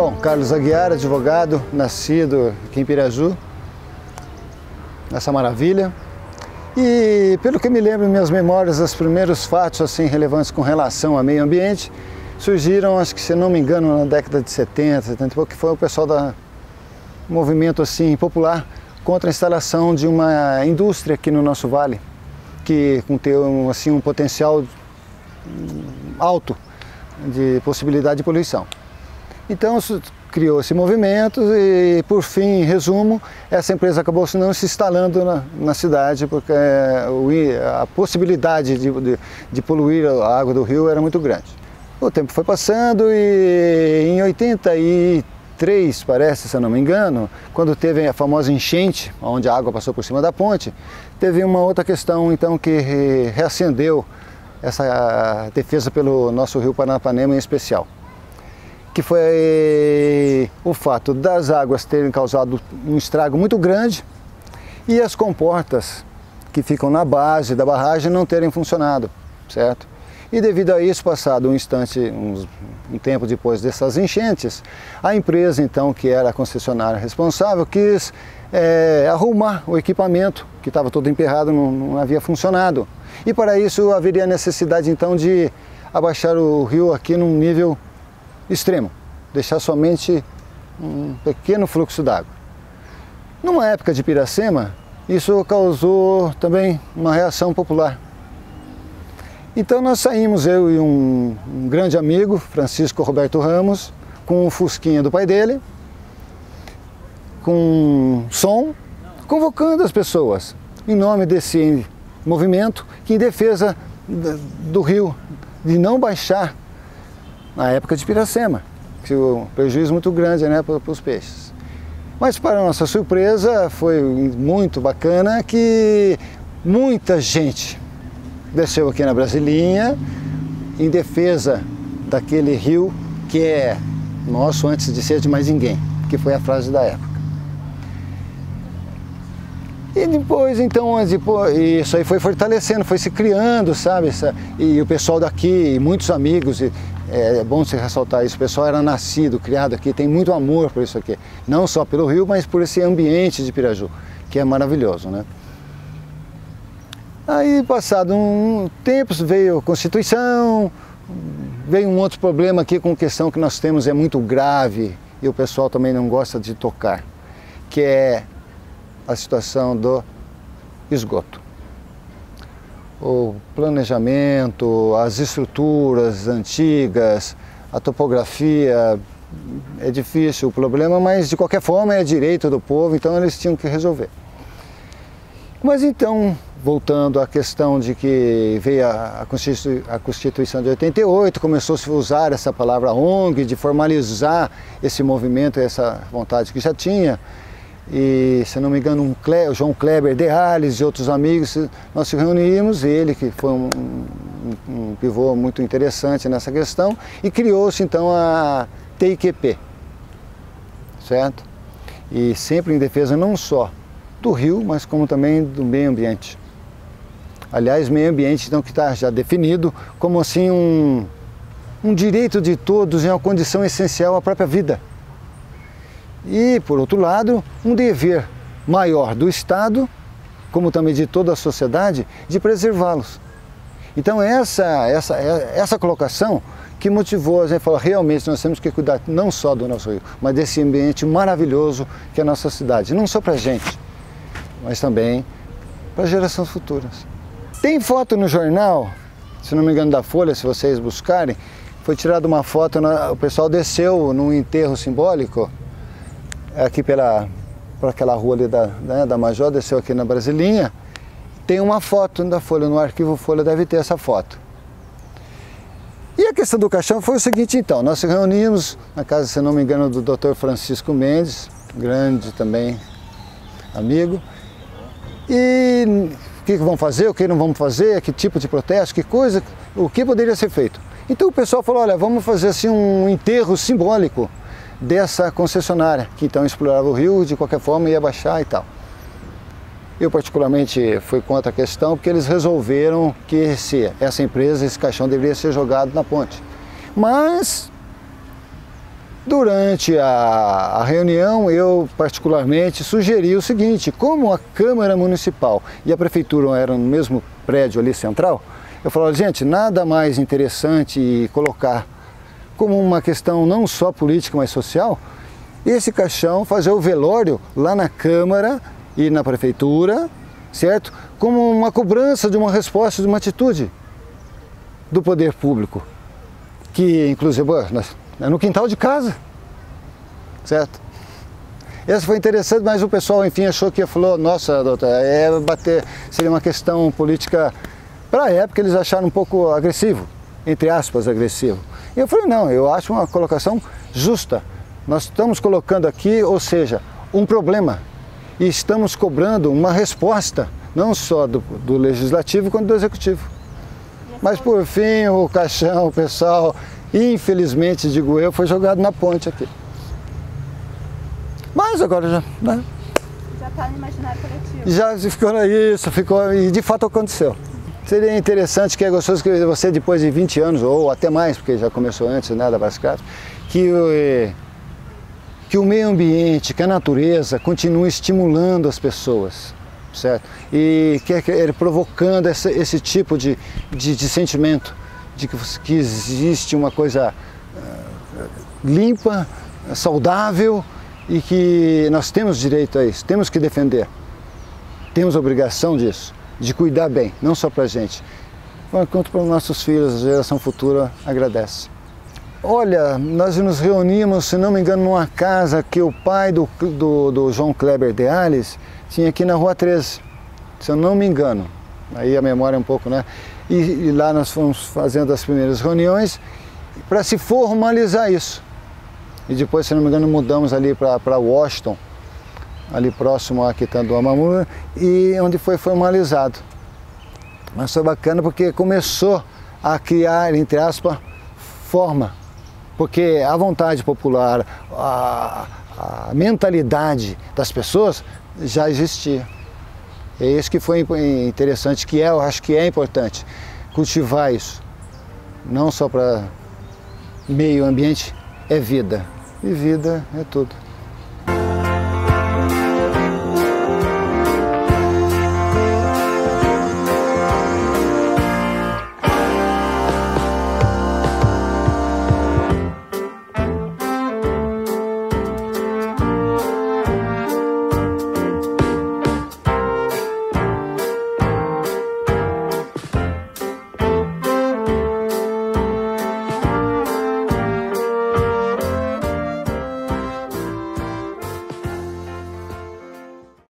Bom, Carlos Aguiar, advogado, nascido aqui em Piraju, nessa maravilha. E pelo que me lembro em minhas memórias, os primeiros fatos assim relevantes com relação ao meio ambiente surgiram, acho que se não me engano, na década de 70, 70 e pouco, que foi o pessoal do movimento assim popular contra a instalação de uma indústria aqui no nosso vale, que tem assim um potencial alto de possibilidade de poluição. Então criou esse movimento e, por fim, em resumo, essa empresa acabou não se instalando na cidade, porque a possibilidade de poluir a água do rio era muito grande. O tempo foi passando e em 83, parece, se eu não me engano, quando teve a famosa enchente, onde a água passou por cima da ponte, teve uma outra questão então que reacendeu essa defesa pelo nosso rio Paranapanema em especial, que foi o fato das águas terem causado um estrago muito grande e as comportas que ficam na base da barragem não terem funcionado, certo? E devido a isso, passado um tempo depois dessas enchentes, a empresa então, que era a concessionária responsável, quis arrumar o equipamento que estava todo emperrado, não havia funcionado. E para isso haveria necessidade então de abaixar o rio aqui num nível extremo, deixar somente um pequeno fluxo d'água. Numa época de Piracema, isso causou também uma reação popular. Então nós saímos, eu e um grande amigo, Francisco Roberto Ramos, com um fusquinha do pai dele, com som, convocando as pessoas em nome desse movimento que em defesa do rio, de não baixar na época de Piracema, que o prejuízo muito grande, né, para os peixes. Mas para nossa surpresa foi muito bacana que muita gente desceu aqui na Brasilinha em defesa daquele rio que é nosso antes de ser de mais ninguém, que foi a frase da época. E depois, então, isso aí foi fortalecendo, foi se criando, sabe? E o pessoal daqui, muitos amigos, é bom se ressaltar isso, o pessoal era nascido, criado aqui, tem muito amor por isso aqui. Não só pelo rio, mas por esse ambiente de Piraju, que é maravilhoso, né? Aí, passado um tempo, veio a Constituição, veio um outro problema aqui com questão que nós temos, é muito grave, e o pessoal também não gosta de tocar, que é a situação do esgoto. O planejamento, as estruturas antigas, a topografia, é difícil o problema, mas de qualquer forma é direito do povo, então eles tinham que resolver. Mas então, voltando à questão de que veio a Constituição de 88, começou-se a usar essa palavra ONG, de formalizar esse movimento, essa vontade que já tinha. E, se não me engano, o João Kleber de Ales e outros amigos, nós se reunimos, ele que foi um pivô muito interessante nessa questão, e criou-se então a TIQP, certo? E sempre em defesa não só do rio, mas como também do meio ambiente. Aliás, meio ambiente então que está já definido como assim um direito de todos, em uma condição essencial à própria vida. E, por outro lado, um dever maior do Estado, como também de toda a sociedade, de preservá-los. Então essa colocação que motivou a gente falar, realmente nós temos que cuidar não só do nosso rio, mas desse ambiente maravilhoso que é a nossa cidade. Não só para a gente, mas também para gerações futuras. Tem foto no jornal, se não me engano da Folha, se vocês buscarem, foi tirada uma foto, o pessoal desceu num enterro simbólico, aqui por aquela rua ali da Major, desceu aqui na Brasilinha, tem uma foto da Folha, no arquivo Folha deve ter essa foto. E a questão do caixão foi o seguinte então, nós nos reunimos na casa, se não me engano, do Dr. Francisco Mendes, grande também amigo, e o que vamos fazer, o que não vamos fazer, que tipo de protesto, que coisa, o que poderia ser feito. Então o pessoal falou, olha, vamos fazer assim um enterro simbólico dessa concessionária, que então explorava o rio, de qualquer forma ia baixar e tal. Eu particularmente fui contra a questão, porque eles resolveram que essa empresa, esse caixão deveria ser jogado na ponte. Mas Durante a reunião, eu particularmente sugeri o seguinte: como a Câmara Municipal e a Prefeitura eram no mesmo prédio ali central, eu falei, gente, nada mais interessante colocar como uma questão não só política, mas social, esse caixão, fazer o velório lá na Câmara e na Prefeitura, certo? Como uma cobrança de uma resposta, de uma atitude do poder público, que inclusive é no quintal de casa, certo? Essa foi interessante, mas o pessoal, enfim, achou que falou, nossa, doutora, seria uma questão política, para a época eles acharam um pouco agressivo, entre aspas, agressivo. E eu falei, não, eu acho uma colocação justa. Nós estamos colocando aqui, ou seja, um problema, e estamos cobrando uma resposta, não só do Legislativo, quanto do Executivo. Mas por fim, o caixão, o pessoal, infelizmente, digo eu, foi jogado na ponte aqui. Mas agora já, né? Já está no imaginário coletivo. Já ficou, e de fato aconteceu. Seria interessante, que é gostoso que você, depois de 20 anos, ou até mais, porque já começou antes, né, da Brascar, que o meio ambiente, que a natureza continue estimulando as pessoas, certo? E provocando esse tipo de sentimento, de que existe uma coisa limpa, saudável, e que nós temos direito a isso, temos que defender, temos obrigação disso, de cuidar bem, não só para a gente, mas quanto para os nossos filhos, a geração futura agradece. Olha, nós nos reunimos, se não me engano, numa casa que o pai do João Kleber de Ales tinha aqui na Rua 13, se eu não me engano, aí a memória é um pouco, né? E lá nós fomos fazendo as primeiras reuniões para se formalizar isso. E depois, se não me engano, mudamos ali para Washington, ali próximo à Quitanda do Amamura, e onde foi formalizado. Mas foi bacana porque começou a criar, entre aspas, forma. Porque a vontade popular, a mentalidade das pessoas já existia. É isso que foi interessante, que eu acho que é importante, cultivar isso. Não só para meio ambiente, é vida. E vida é tudo.